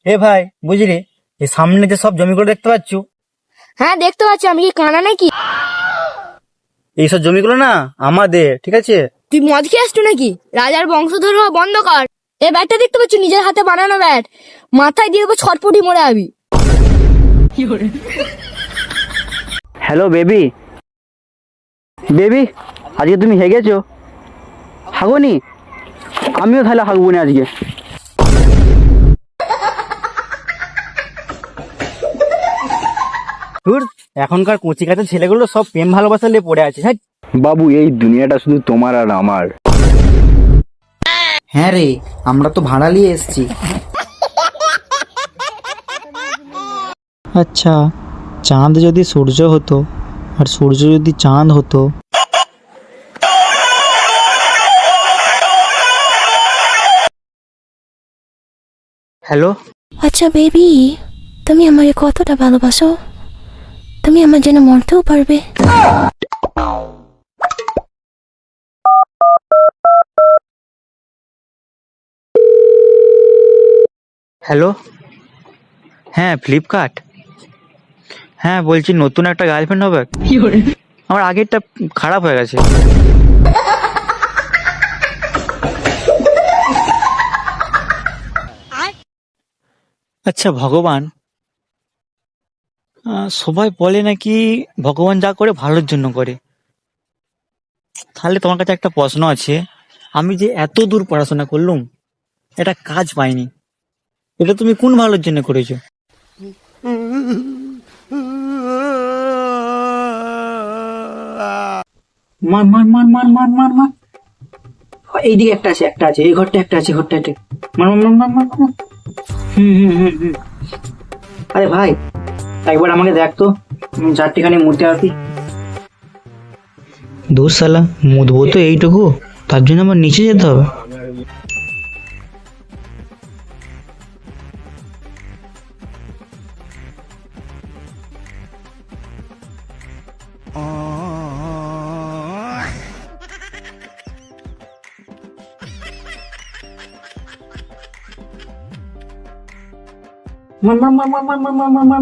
এ ভাই বুঝলি, এই সামনে যে সব জমিগুলো দেখতে পাচ্ছ, হ্যাঁ দেখতে পাচ্ছি, আমি কি কানা নাকি? এইসব জমিগুলো না আমাদের, ঠিক আছে? তুই মদ খেয়ে আসছো নাকি? রাজার বংশধর হওয়া বন্ধ কর। এই ব্যাটটা দেখতে পাচ্ছ, নিজের হাতে বানানো ব্যাট, মাথায় দিয়ে দেবো, ছটপটি মরে যাবি। হ্যালো বেবি, বেবি আজকে তুমি হেগেছো? হাগোনি? আমিও তাহলে হাগবো না আজকে। তোর এখনকার কচিকাঁচা ছেলেগুলো সব প্রেম ভালোবাসা নিয়ে পড়ে আছে। হ্যাঁ বাবু, এই দুনিয়াটা শুধু তোমার আর আমার। হ্যাঁ রে, আমরা তো ভাড়া নিয়ে এসেছি। আচ্ছা, চাঁদ যদি সূর্য হতো আর সূর্য যদি চাঁদ হতো, হ্যালো, আচ্ছা বেবি, তুমি আমাকে কতটা ভালোবাসো? তুমি আমার জন্য মরতেও পারবে। হ্যালো, হ্যাঁ ফ্লিপকার্ট। হ্যাঁ বলছি, নতুন একটা গার্লফ্রেন্ড হবে। আমার আগেরটা খারাপ হয়ে গেছে। আচ্ছা ভগবান, সবাই বলে নাকি ভগবান যা করে ভালোর জন্য করে। তাহলে তোমার কাছে একটা প্রশ্ন আছে, আমি যে এত দূর পড়াশোনা করলুম, এটা কাজ পাইনি, এটা তুমি কোন ভালোর জন্য করেছো? মার মার মার মার মার মার মার। এইদিকে একটা আছে, একটা আছে, এই ঘরটা একটা আছে, ঘরটা একটা। মার মার মার মার মার মার। হুম। আরে ভাই, একবার আমাকে দেখ তো, চারটিখানি মূর্তি আরতি। দূর শালা, মুদবো তো এইটুকু, তার জন্য আমার নিচে যেতে হবে? মার মার মার মার মার মার মার মার মার।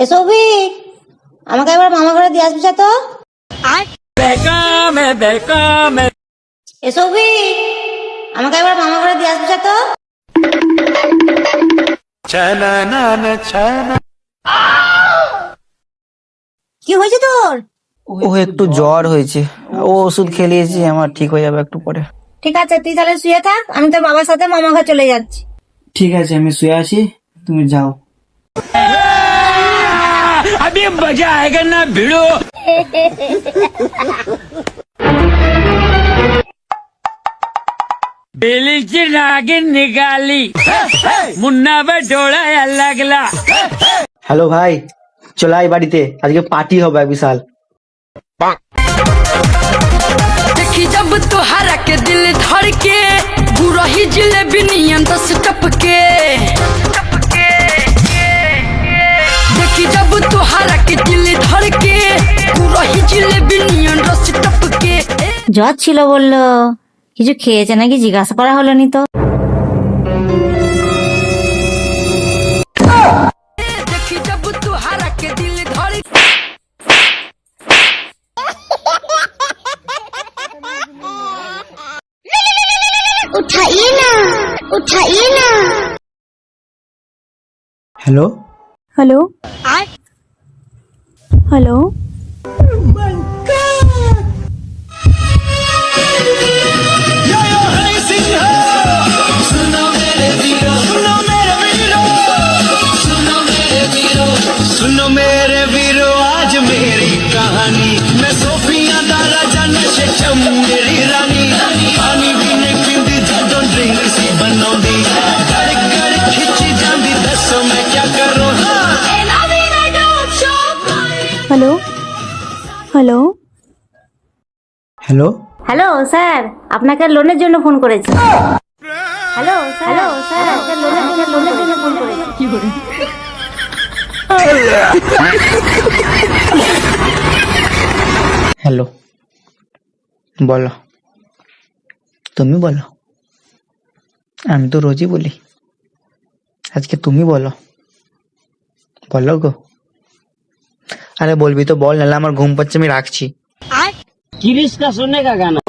এসবি আমাকে একবার মামা ঘরে দিয়ে আসবি তো। এসবি আমাকে একবার মামা ঘরে দিয়ে আসবি তো। কি হয়েছে তোর? ও একটু জ্বর হয়েছে, ও ওষুধ খেলিয়েছি, আমার ঠিক হয়ে যাবে একটু পরে। ঠিক আছে, তুই তাহলে শুয়ে থাক, আমি তোর বাবার সাথে মামা ঘরে চলে যাচ্ছি। ঠিক আছে, আমি শুয়ে আছি, তুমি যাও। अभी मजा आएगा ना भिड़ो। बेलीची नागिन निकाली, मुन्ना पे डोला लगला। হ্যালো ভাই, চলে আয় বাড়িতে, আজকে পার্টি হবে বিশাল। देखी जब तुहरा के दिल धड़ के बुरा ही जिलेबी नियन दस टपके। देखी जब तुहरा के दिल धड़ के बुरा ही जिलेबी नियन दस टपके। জ্বর ছিল বললো, কিছু খেয়েছে নাকি জিজ্ঞাসা করা হলো নি তো। देखी जब तुहरा के दिल धड़ উঠাইয়ে না। হ্যালো হ্যালো হ্যালো, सुनो मेरे वीरो, आज मेरी कहानी, मैं सोफिया दा राजा नशे च मेरी रानी, पानी भी नहीं पींदी जदों ड्रिंक सी बनाउंदी, गड़ गड़ खिंची जांदी, दसो मैं क्या करूं। Hello hello hello, hello sir, আপনাকে লোনের জন্য ফোন করেছি। হ্যালো স্যার, আপনাকে লোনের জন্য ফোন করেছি। হ্যালো, বলো, তুমি বলো। আমি তো রোজই বলি, আজকে তুমি বলো। বলো গো। আরে বলবি তো বল, নাহলে আমার ঘুম পাচ্ছে, আমি রাখছি। किरिश का सुनने का गाना